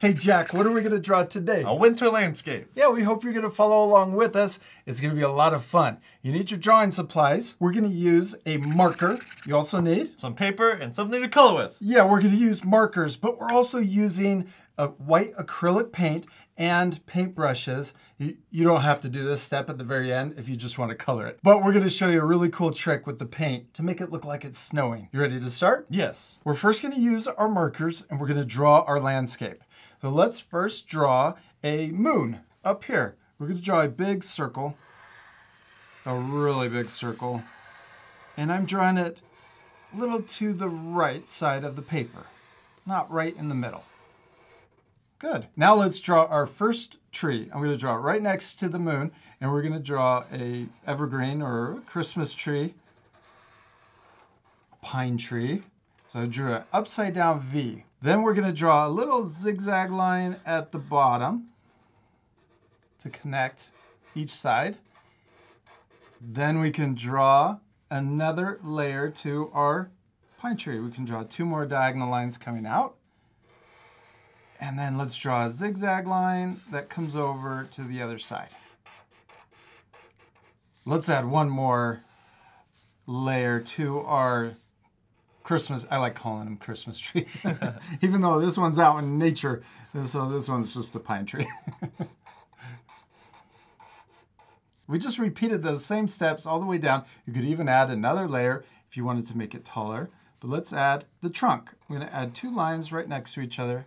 Hey Jack, what are we going to draw today? A winter landscape. Yeah, we hope you're going to follow along with us. It's going to be a lot of fun. You need your drawing supplies. We're going to use a marker. You also need some paper and something to color with. Yeah, we're going to use markers, but we're also using a white acrylic paint and paintbrushes. You don't have to do this step at the very end if you just want to color it. But we're going to show you a really cool trick with the paint to make it look like it's snowing. You ready to start? Yes. We're first going to use our markers and we're going to draw our landscape. So let's first draw a moon up here. We're going to draw a big circle, a really big circle. And I'm drawing it a little to the right side of the paper, not right in the middle. Good. Now let's draw our first tree. I'm going to draw it right next to the moon, and we're going to draw a evergreen or a Christmas tree, a pine tree. So I drew an upside down V. Then we're going to draw a little zigzag line at the bottom to connect each side. Then we can draw another layer to our pine tree. We can draw 2 more diagonal lines coming out. And then let's draw a zigzag line that comes over to the other side. Let's add 1 more layer to our Christmas, I like calling them Christmas trees, even though this one's out in nature, so this one's just a pine tree. We just repeated those same steps all the way down. You could even add another layer if you wanted to make it taller, but let's add the trunk. I'm going to add 2 lines right next to each other,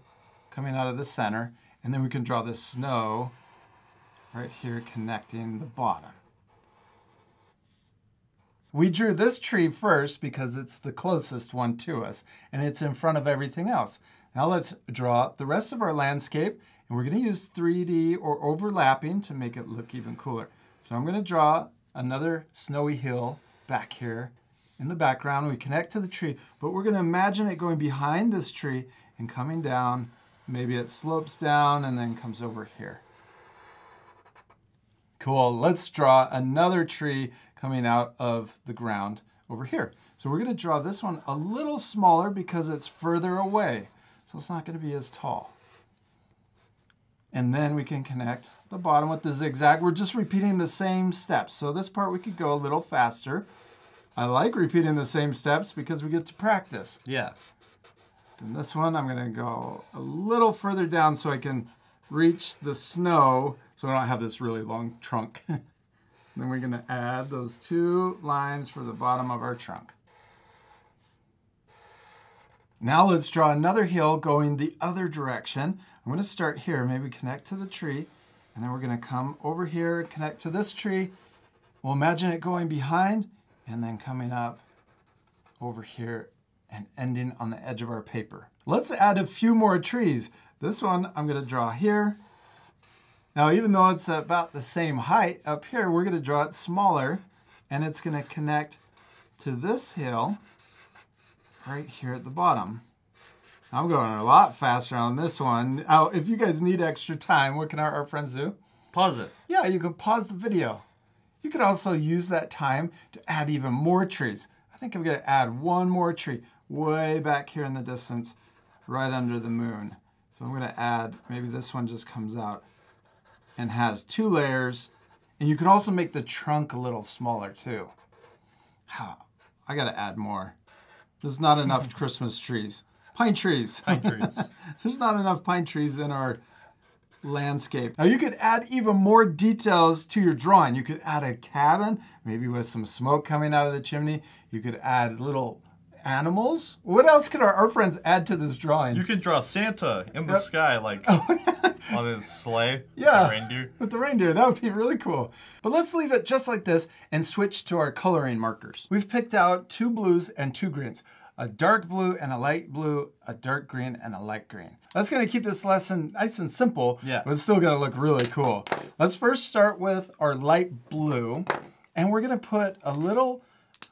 coming out of the center, and then we can draw the snow right here connecting the bottom. We drew this tree first because it's the closest one to us, and it's in front of everything else. Now let's draw the rest of our landscape, and we're going to use 3D or overlapping to make it look even cooler. So I'm going to draw another snowy hill back here in the background. We connect to the tree, but we're going to imagine it going behind this tree and coming down. Maybe it slopes down and then comes over here. Cool. Let's draw another tree coming out of the ground over here. So we're going to draw this one a little smaller because it's further away. So it's not going to be as tall. And then we can connect the bottom with the zigzag. We're just repeating the same steps. So this part we could go a little faster. I like repeating the same steps because we get to practice. Yeah. And this one, I'm going to go a little further down so I can reach the snow so I don't have this really long trunk. Then we're going to add those 2 lines for the bottom of our trunk. Now let's draw another hill going the other direction. I'm going to start here, maybe connect to the tree, and then we're going to come over here, connect to this tree. We'll imagine it going behind and then coming up over here and ending on the edge of our paper. Let's add a few more trees. This one I'm going to draw here. Now, even though it's about the same height up here, we're going to draw it smaller, and it's going to connect to this hill right here at the bottom. I'm going a lot faster on this one. Now, if you guys need extra time, what can our friends do? Pause it. Yeah, you can pause the video. You could also use that time to add even more trees. I think I'm going to add 1 more tree way back here in the distance, right under the moon. So I'm going to add, maybe this one just comes out and has 2 layers. And you can also make the trunk a little smaller too. I got to add more. There's not enough Christmas trees. Pine trees. Pine trees. There's not enough pine trees in our landscape. Now you could add even more details to your drawing. You could add a cabin, maybe with some smoke coming out of the chimney. You could add little animals. What else could our friends add to this drawing? You could draw Santa in the sky, like on his sleigh. Yeah, with the reindeer. With the reindeer. That would be really cool. But let's leave it just like this and switch to our coloring markers. We've picked out 2 blues and 2 greens. A dark blue and a light blue, a dark green and a light green. That's going to keep this lesson nice and simple, but it's still going to look really cool. Let's first start with our light blue, and we're going to put a little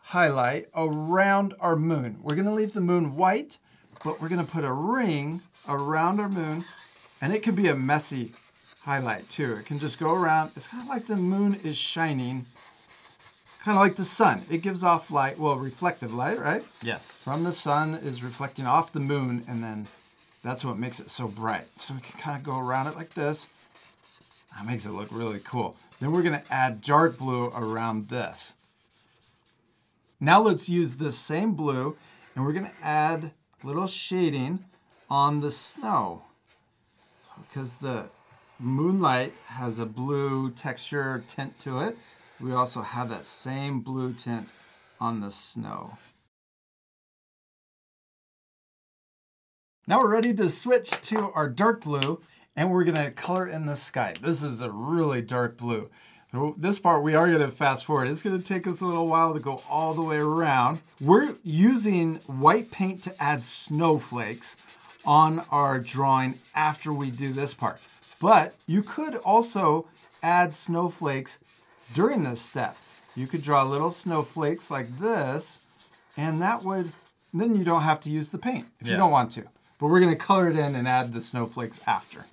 highlight around our moon. We're going to leave the moon white, but we're going to put a ring around our moon, and it could be a messy highlight too. It can just go around. It's kind of like the moon is shining, kind of like the sun. It gives off light, well, reflective light, right? Yes. From the sun is reflecting off the moon and then That's what makes it so bright. So we can kind of go around it like this. That makes it look really cool. Then we're gonna add dark blue around this. Now let's use this same blue and we're gonna add a little shading on the snow. Because the moonlight has a blue texture tint to it, we also have that same blue tint on the snow. Now we're ready to switch to our dark blue and we're gonna color in the sky. This is a really dark blue. This part we are gonna fast forward. It's gonna take us a little while to go all the way around. We're using white paint to add snowflakes on our drawing after we do this part. But you could also add snowflakes during this step. You could draw little snowflakes like this, and that would, then you don't have to use the paint if you don't want to. But we're gonna color it in and add the snowflakes after.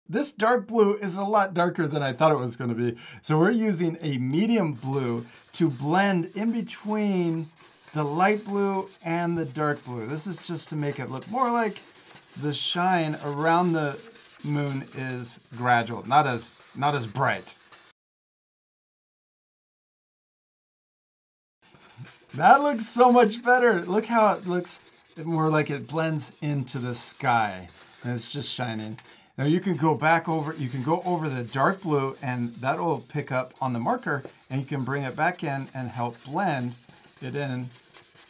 This dark blue is a lot darker than I thought it was going to be. So we're using a medium blue to blend in between the light blue and the dark blue. This is just to make it look more like the shine around the moon is gradual, not as bright. That looks so much better. Look how it looks more like it blends into the sky and it's just shining. Now you can go back over, you can go over the dark blue and that will pick up on the marker and you can bring it back in and help blend it in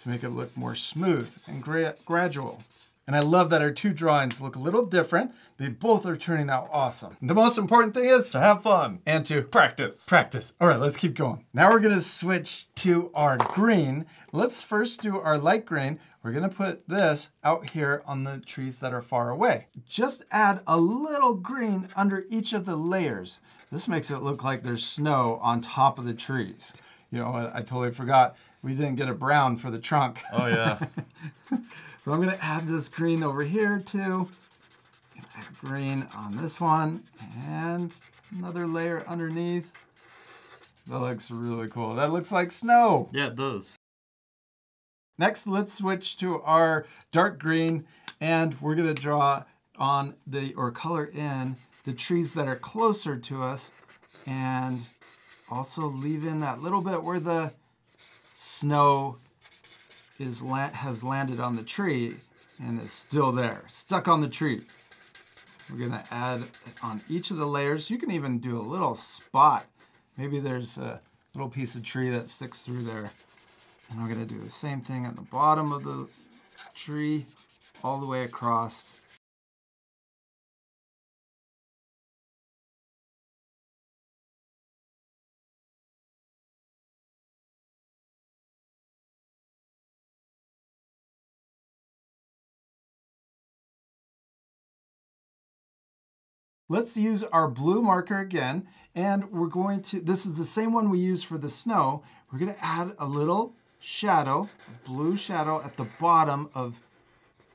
to make it look more smooth and gradual. And I love that our two drawings look a little different. They both are turning out awesome. The most important thing is to have fun and to practice. All right, let's keep going. Now we're gonna switch to our green. Let's first do our light green. We're gonna put this out here on the trees that are far away. Just add a little green under each of the layers. This makes it look like there's snow on top of the trees. You know, I totally forgot we didn't get a brown for the trunk. Oh yeah. So I'm gonna add this green over here too. Add green on this one and another layer underneath. That looks really cool. That looks like snow. Yeah, it does. Next, let's switch to our dark green and we're gonna draw on or color in the trees that are closer to us and also leave in that little bit where the snow has landed on the tree and is still there, stuck on the tree. We're gonna add it on each of the layers. You can even do a little spot. Maybe there's a little piece of tree that sticks through there. And we're gonna do the same thing at the bottom of the tree, all the way across. Let's use our blue marker again, and we're going to, this is the same one we used for the snow. We're gonna add a little shadow, a blue shadow at the bottom of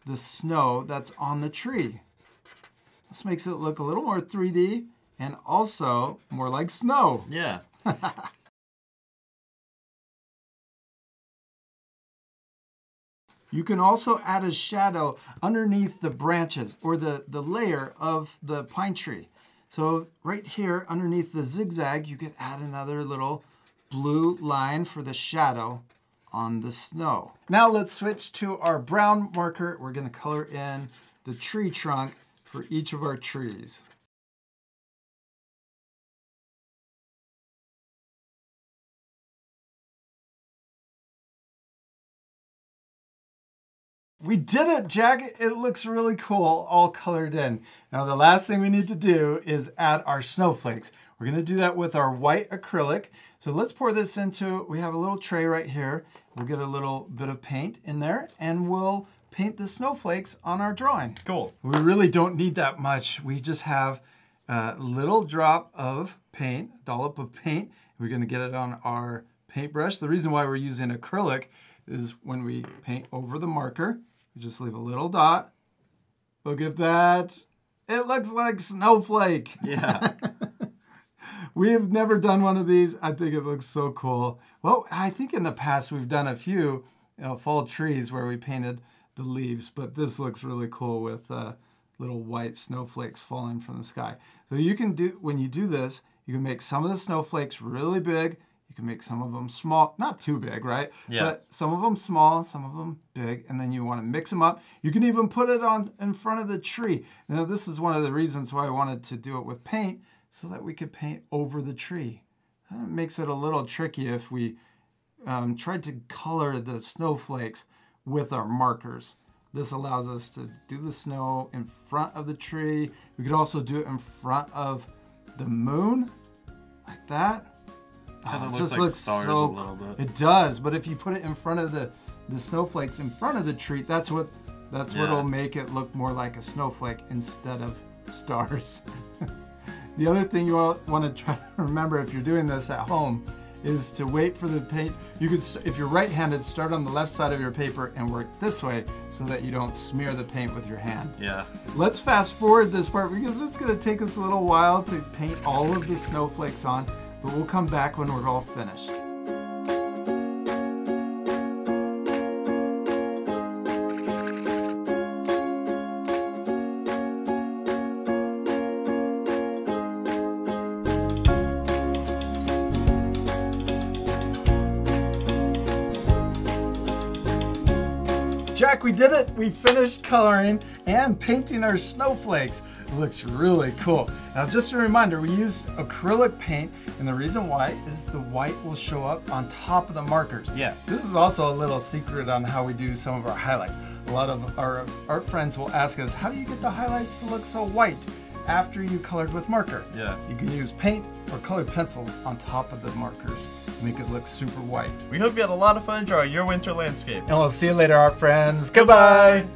the snow that's on the tree. This makes it look a little more 3D and also more like snow. Yeah. You can also add a shadow underneath the branches or the layer of the pine tree. So right here underneath the zigzag, you could add another little blue line for the shadow on the snow. Now let's switch to our brown marker. We're gonna color in the tree trunk for each of our trees. We did it, Jack. It looks really cool, all colored in. Now the last thing we need to do is add our snowflakes. We're gonna do that with our white acrylic. So let's pour this into, we have a little tray right here. We'll get a little bit of paint in there and we'll paint the snowflakes on our drawing. Cool. We really don't need that much. We just have a little drop of paint, dollop of paint. We're gonna get it on our paintbrush. The reason why we're using acrylic is when we paint over the marker, we just leave a little dot. Look at that. It looks like Snowflake. Yeah. We have never done one of these. I think it looks so cool. Well, I think in the past we've done a few fall trees where we painted the leaves, but this looks really cool with little white snowflakes falling from the sky. So you can do, when you do this, you can make some of the snowflakes really big. You can make some of them small, not too big, right? Yeah. But some of them small, some of them big, and then you want to mix them up. You can even put it on in front of the tree. Now, this is one of the reasons why I wanted to do it with paint, so that we could paint over the tree. It makes it a little tricky if we tried to color the snowflakes with our markers. This allows us to do the snow in front of the tree. We could also do it in front of the moon, like that. Kind of It just looks like stars so, a little bit. It does, but if you put it in front of the snowflakes in front of the tree, that's what'll make it look more like a snowflake instead of stars. The other thing you want to try to remember if you're doing this at home is to wait for the paint. You could, if you're right-handed, start on the left side of your paper and work this way so that you don't smear the paint with your hand. Yeah. Let's fast forward this part because it's going to take us a little while to paint all of the snowflakes on, but we'll come back when we're all finished. Jack, we did it! We finished coloring and painting our snowflakes. It looks really cool. Now, just a reminder, we used acrylic paint, and the reason why is the white will show up on top of the markers. Yeah. This is also a little secret on how we do some of our highlights. A lot of our art friends will ask us, how do you get the highlights to look so white after you colored with marker? Yeah. You can use paint or colored pencils on top of the markers to make it look super white. We hope you had a lot of fun drawing your winter landscape. And we'll see you later, art friends. Goodbye.